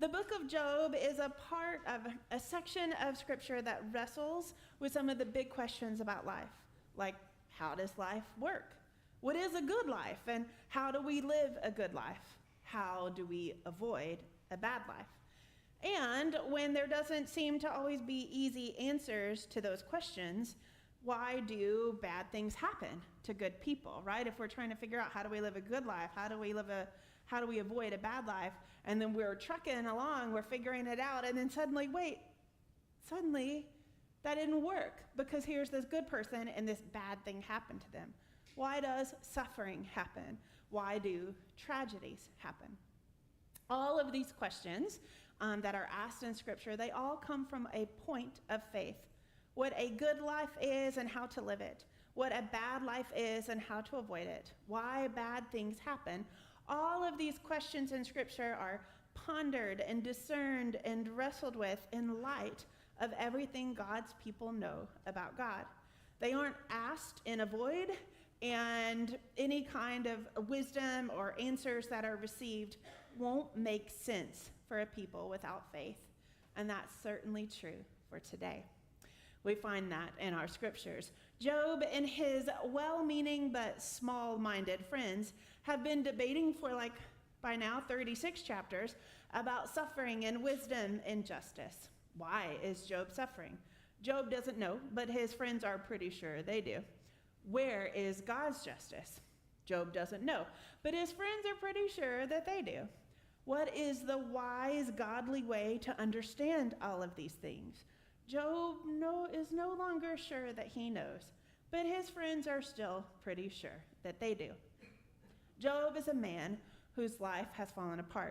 The book of Job is a part of a section of scripture that wrestles with some of the big questions about life, like how does life work? What is a good life? And how do we live a good life? How do we avoid a bad life? And when there doesn't seem to always be easy answers to those questions, why do bad things happen to good people, right? If we're trying to figure out how do we live a good life, how do we avoid a bad life, and then we're trucking along, we're figuring it out, and then suddenly that didn't work because here's this good person and this bad thing happened to them. Why does suffering happen? Why do tragedies happen? All of these questions that are asked in Scripture, they all come from a point of faith. What a good life is and how to live it. What a bad life is and how to avoid it. Why bad things happen. All of these questions in Scripture are pondered and discerned and wrestled with in light of everything God's people know about God. They aren't asked in a void, and any kind of wisdom or answers that are received won't make sense for a people without faith. And that's certainly true for today. We find that in our scriptures. Job and his well-meaning but small-minded friends have been debating for by now 36 chapters about suffering and wisdom and justice. Why is Job suffering? Job doesn't know, but his friends are pretty sure they do. Where is God's justice? Job doesn't know, but his friends are pretty sure that they do. What is the wise, godly way to understand all of these things? Job is no longer sure that he knows, but his friends are still pretty sure that they do. Job is a man whose life has fallen apart.